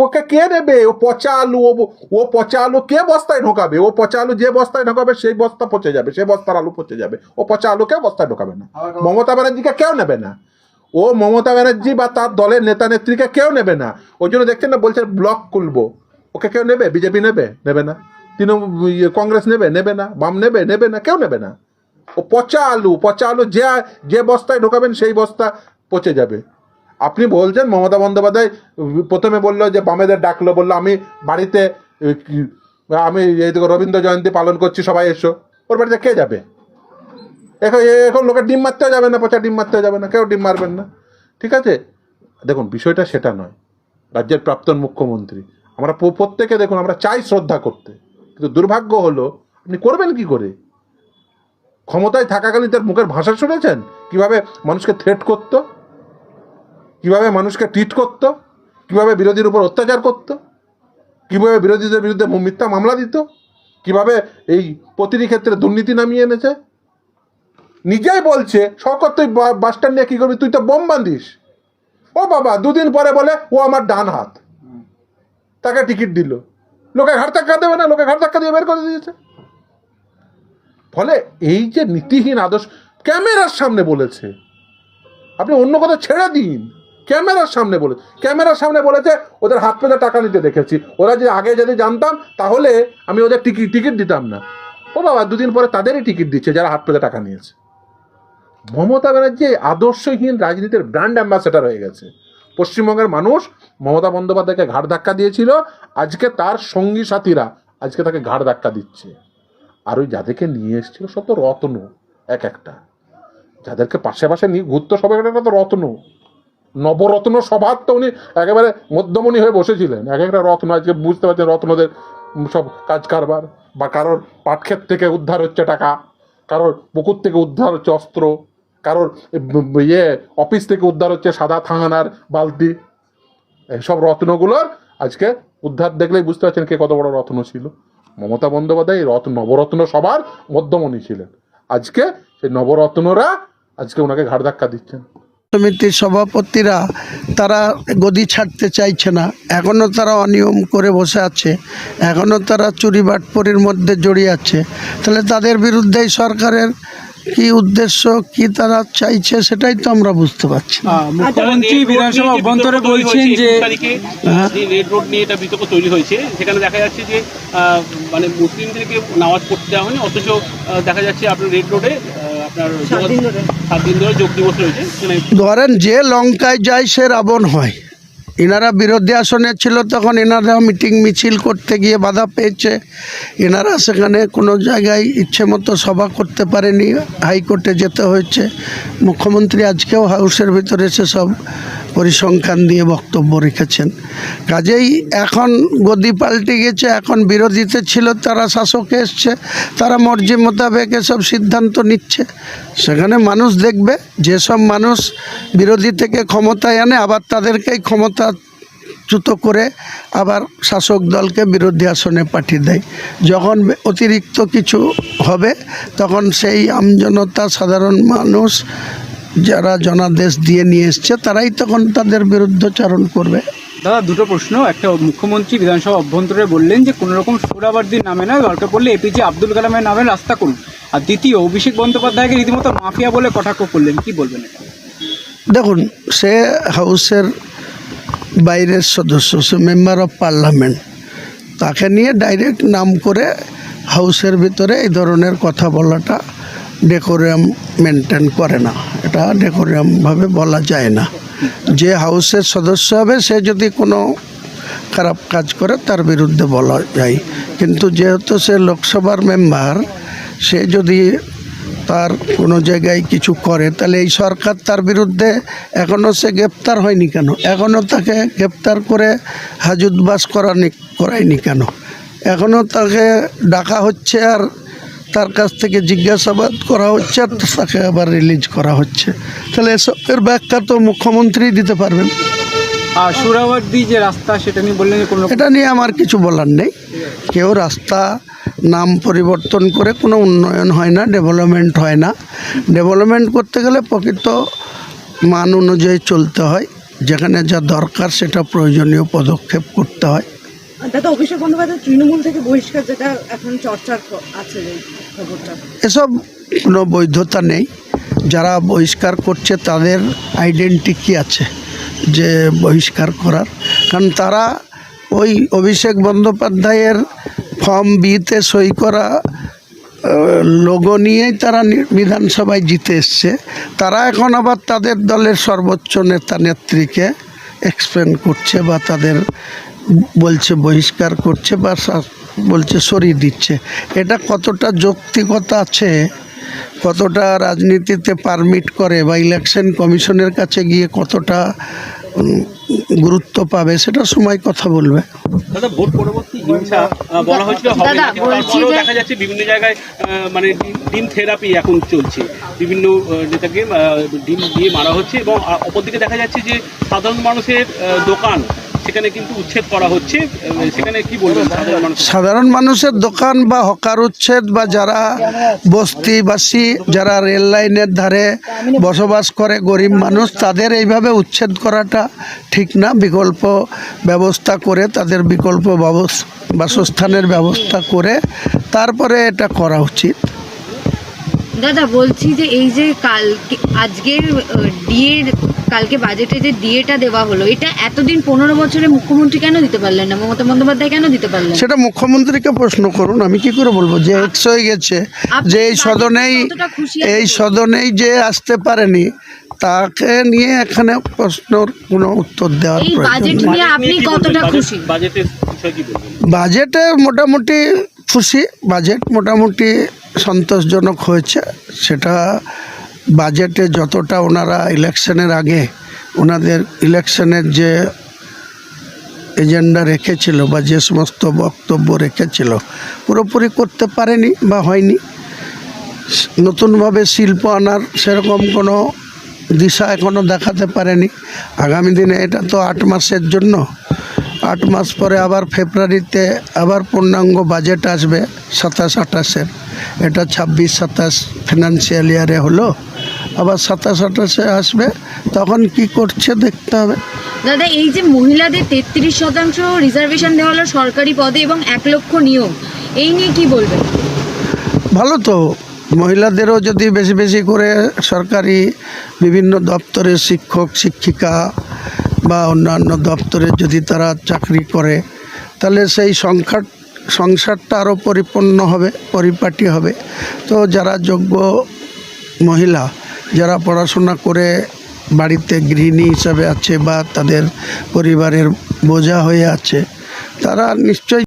ওকে কে নেবে? ও পচা আলু, ও পচা আলু কে বস্তায় ঢোকাবে? ও পচা আলু যে বস্তায় ঢোকাবে সেই বস্তা পচে যাবে, সে বস্তার আলু পচে যাবে। ও পচা আলু কেউ বস্তায় ঢোকাবে না। মমতা ব্যানার্জিকে কেউ নেবে না। ও মমতা ব্যানার্জি বা তার দলের নেতা নেত্রীকে কেউ নেবে না। ওই জন্য দেখছেন না, বলছে ব্লক খুলবো। ওকে কেউ নেবে? বিজেপি নেবে? নেবে না। তৃণমূল কংগ্রেস নেবে? নেবে না। বাম নেবে? নেবে না। কেউ নেবে না। ও পচা আলু, পচা আলু যে বস্তায় ঢোকাবেন সেই বস্তা পচে যাবে। আপনি বলছেন মমতা বন্দ্যোপাধ্যায় প্রথমে বললো যে বামেদের ডাকলো, বললো আমি বাড়িতে আমি এই রবীন্দ্র জয়ন্তী পালন করছি, সবাই এসো। ওর বাড়িতে কে যাবে? এখন লোকের ডিম মারতেও যাবে না, পচা ডিম মারতেও যাবে না, কেউ ডিম মারবেন না। ঠিক আছে, দেখুন বিষয়টা সেটা নয়। রাজ্যের প্রাক্তন মুখ্যমন্ত্রী, আমরা প্রত্যেকে দেখুন আমরা চাই শ্রদ্ধা করতে, কিন্তু দুর্ভাগ্য হলো আপনি করবেন কি করে? ক্ষমতায় থাকাকালীন তার মুখের ভাষা শুনেছেন? কিভাবে মানুষকে থ্রেট করতো, কিভাবে মানুষকে ট্রিট করতো, কিভাবে বিরোধীর উপর অত্যাচার করতো, কিভাবে বিরোধীদের বিরুদ্ধে মিথ্যা মামলা দিত, কিভাবে এই প্রতিটি ক্ষেত্রে দুর্নীতি নামিয়ে এনেছে। নিজেই বলছে, শওকত তুই বাস স্ট্যান্ড নিয়ে কী করবি? তুই তো বোম বাঁধিস। ও বাবা, দুদিন পরে বলে ও আমার ডান হাত, তাকে টিকিট দিল। লোকে ঘাট ধাক্কা দেবে না? লোকে ঘাট ধাক্কা দিয়ে বের করে দিয়েছে। ফলে এই যে নীতিহীন আদর্শ, ক্যামেরার সামনে বলেছে, আপনি অন্য কথা ছেড়ে দিন, ক্যামেরার সামনে বলেছে ওদের হাত পেতে টাকা নিতে দেখেছি। ওরা যে আগে যদি জানতাম তাহলে আমি ওদের টিকিট দিতাম না। ও বাবা, দুদিন পরে তাদেরই টিকিট দিচ্ছে যারা হাত পেতে টাকা নিয়েছে। মমতা ব্যানার্জি আদর্শহীন রাজনীতির ব্র্যান্ড অ্যাম্বাসেডর হয়ে গেছে। পশ্চিমবঙ্গের মানুষ মমতা বন্দ্যোপাধ্যায়কে ঘাড় ধাক্কা দিয়েছিল, আজকে তার সঙ্গী সাথীরা আজকে তাকে ঘাড় ধাক্কা দিচ্ছে। আর ওই যাদেরকে নিয়ে এসেছিল সব তো রত্ন, একটা যাদেরকে পাশে নিয়ে ঘুরতো সবাই, একটা তো রত্ন, নবরত্ন সভার তো উনি একেবারে মধ্যমণি হয়ে বসেছিলেন। এক একটা রত্ন আজকে বুঝতে পারছেন রত্নদের সব কাজ কারবার। বা কারোর পাটক্ষেত থেকে উদ্ধার হচ্ছে টাকা, কারোর পুকুর থেকে উদ্ধার হচ্ছে অস্ত্র, কারোর অফিস থেকে উদ্ধার হচ্ছে সাদা থাঙানার বালতি। এইসব রত্নগুলোর আজকে উদ্ধার দেখলেই বুঝতে পারছেন কে কত বড় রত্ন ছিল। মমতা বন্দ্যোপাধ্যায় নবরত্ন সভার মধ্যমণি ছিলেন। আজকে সেই নবরত্নরা আজকে ওনাকে ঘাড় ধাক্কা দিচ্ছেন। সমিতির সভাপতিরা তারা গদি ছাড়তে চাইছে না, এখনও তারা অনিয়ম করে বসে আছে, এখনও তারা চুরি বাটপরির মধ্যে জড়িয়ে আছে। তাহলে তাদের বিরুদ্ধেই সরকারের কি উদ্দেশ্য, কি তারা চাইছে, সেটাই তো আমরা বুঝতে পারছি না। মুখ্যমন্ত্রী বিধানসভা অভ্যন্তরে বলছেন যে রেড রোড নিয়ে এটা বিতর্ক তৈরি হয়েছে, সেখানে দেখা যাচ্ছে যে মানে মুসলিমদেরকে নামাজ পড়তে দেওয়া হয়নি, অথচ দেখা যাচ্ছে আপনার রেড রোডে আপনার 7 দিন ধরে যোগ দিবস রয়েছে। ধরেন যে লঙ্কায় যায় সে রাবণ হয়। এনারা বিরোধী আসনে ছিল, তখন এনারা মিটিং মিছিল করতে গিয়ে বাধা পেয়েছে। এনারা সেখানে কোনো জায়গায় ইচ্ছে মতো সভা করতে পারেনি, হাইকোর্টে যেতে হয়েছে। মুখ্যমন্ত্রী আজকেও হাউসের ভিতরে এসে সব পরিসংখ্যান দিয়ে বক্তব্য রেখেছেন। কাজেই এখন গদি পাল্টে গেছে, এখন বিরোধীতে ছিল তারা শাসকে এসছে, তারা মর্জি মোতাবেক এসব সিদ্ধান্ত নিচ্ছে। সেখানে মানুষ দেখবে, যেসব মানুষ বিরোধী থেকে ক্ষমতায় আনে আবার তাদেরকেই ক্ষমতাচ্যুত করে আবার শাসক দলকে বিরোধী আসনে পাঠিয়ে দেয়। যখন অতিরিক্ত কিছু হবে তখন সেই আমজনতা, সাধারণ মানুষ যারা জনাদেশ দিয়ে নিয়ে এসছে তারাই তখন তাদের বিরুদ্ধচারণ করবে। দাদা, দুটো প্রশ্ন। একটা, মুখ্যমন্ত্রী বিধানসভা অভ্যন্তরে বললেন যে কোনো রকম সোহরাওয়ার্দীর নামে নয়, দরকার পড়লে এপিজে আব্দুল কালামের নামে রাস্তা করুন। আর দ্বিতীয়, অভিষেক বন্দ্যোপাধ্যায়কে রীতিমতো মাফিয়া বলে কটাক্ষ করলেন, কি বলবেন? দেখুন, সে হাউসের বাইরের সদস্য, সে মেম্বার অফ পার্লামেন্ট, তাকে নিয়ে ডাইরেক্ট নাম করে হাউসের ভিতরে এই ধরনের কথা বলাটা ডেকোরিয়াম মেনটেন করে না। এটা ডেকোরিয়ামভাবে বলা যায় না। যে হাউসের সদস্য হবে সে যদি কোনো খারাপ কাজ করে তার বিরুদ্ধে বলা যায়, কিন্তু যেহেতু সে লোকসভার মেম্বার, সে যদি তার কোনো জায়গায় কিছু করে তাহলে এই সরকার তার বিরুদ্ধে এখনও সে গ্রেপ্তার হয়নি কেন? এখনও তাকে গ্রেপ্তার করে হাজতবাস করায়নি কেন? এখনও তাকে ডাকা হচ্ছে আর তার কাছ থেকে জিজ্ঞাসাবাদ করা হচ্ছে আর তাকে আবার রিলিজ করা হচ্ছে। তাহলে এসবের ব্যাখ্যা তো মুখ্যমন্ত্রী দিতে পারবেন। আর সোহরাওয়ার্দী যে রাস্তা, সেটা নিয়ে বললেন যে কোনো এটা নিয়ে আমার কিছু বলার নেই। কেউ রাস্তা নাম পরিবর্তন করে কোনো উন্নয়ন হয় না, ডেভেলপমেন্ট হয় না। ডেভেলপমেন্ট করতে গেলে প্রকৃত মান অনুযায়ী চলতে হয়। যেখানে যা দরকার সেটা প্রয়োজনীয় পদক্ষেপ করতে হয়। দাদা, অভিষেক বন্দ্যোপাধ্যায় তৃণমূল থেকে বহিষ্কার, যেটা এখন চর্চার আছে এই খবরটা, এসব কোনো বৈধতা নেই। যারা বহিষ্কার করছে তাদের আইডেন্টি কি আছে যে বহিষ্কার করার? কারণ তারা ওই অভিষেক বন্দ্যোপাধ্যায়ের ফর্ম বিতে সই করা লোগো নিয়েই তারা বিধানসভায় জিতে এসছে। তারা এখন আবার তাদের দলের সর্বোচ্চ নেতা নেত্রীকে এক্সপ্লেন করছে বা তাদের বলছে বহিষ্কার করছে বা বলছে সরিয়ে দিচ্ছে। এটা কতটা যৌক্তিকতা আছে, কতটা রাজনীতিতে পারমিট করে বা ইলেকশন কমিশনের কাছে গিয়ে কতটা গুরুত্ব পাবে, সেটা সময় কথা বলবে। দাদা, ভোট পরবর্তী হিংসা বলা হয়েছিল হবে না, কিন্তু তারপরেও দেখা যাচ্ছে বিভিন্ন জায়গায় মানে ডিম থেরাপি এখন চলছে, বিভিন্ন নেতাকে ডিম দিয়ে মারা হচ্ছে, এবং অপরদিকে দেখা যাচ্ছে যে সাধারণ মানুষের দোকান সেখানে কিন্তু উচ্ছেদ করা হচ্ছে। সেখানে কি বলবেন সাধারণ মানুষের দোকান বা হকার উচ্ছেদ, বা যারা বস্তিবাসী, যারা রেল লাইনের ধারে বসবাস করে গরিব মানুষ, তাদের এইভাবে উচ্ছেদ করাটা ঠিক না। বিকল্প ব্যবস্থা করে, তাদের বিকল্প বাসস্থানের ব্যবস্থা করে তারপরে এটা করা উচিত। দাদা, বলছি যে এই যে আজকের ডিএর কালকে বাজেটে যে ডিএটা দেওয়া হলো, এটা এতদিন 15 বছরে মুখ্যমন্ত্রী কেন দিতে পারলেন না, মমতা বন্দ্যোপাধ্যায় কেন দিতে পারলেন? সেটা মুখ্যমন্ত্রীকে প্রশ্ন করুন, আমি কি করে বলবো? যে এক্স হয়ে গেছে, যে এই সদনেই যে আসতে পারেনি, তাকে নিয়ে এখানে প্রশ্নের কোনো উত্তর দেওয়ার বাজেট নিয়ে আপনি কতটা খুশি? বাজেটে মোটামুটি খুশি, বাজেট মোটামুটি সন্তোষজনক হয়েছে। সেটা বাজেটে যতটা ওনারা ইলেকশনের আগে ওনাদের ইলেকশনের যে এজেন্ডা রেখেছিল বা যে সমস্ত বক্তব্য রেখেছিল পুরোপুরি করতে পারেনি বা হয়নি। নতুনভাবে শিল্প আনার সেরকম কোনো দিশা এখনও দেখাতে পারেনি। আগামী দিনে এটা তো 8 মাসের জন্য, 8 মাস পরে আবার ফেব্রুয়ারিতে আবার পূর্ণাঙ্গ বাজেট আসবে 27-28-এর। এটা 26-27 ফিনান্সিয়াল ইয়ারে হলো, আবার 27-28-এ আসবে, তখন কি করছে দেখতে হবে। দাদা, এই যে মহিলাদের 33% রিজার্ভেশন দেওয়া হলো সরকারি পদে এবং 1 লক্ষ নিয়োগ, এই নিয়ে কি বলবেন? ভালো তো, মহিলাদেরও যদি বেশি বেশি করে সরকারি বিভিন্ন দপ্তরে শিক্ষক শিক্ষিকা বা অন্যান্য দপ্তরে যদি তারা চাকরি করে, তাহলে সেই সংসারটা আরও পরিপূর্ণ হবে, পরিপাটি হবে। তো যারা যোগ্য মহিলা, যারা পড়াশোনা করে বাড়িতে গৃহিণী হিসাবে আছে বা তাদের পরিবারের বোঝা হয়ে আছে, তারা নিশ্চয়ই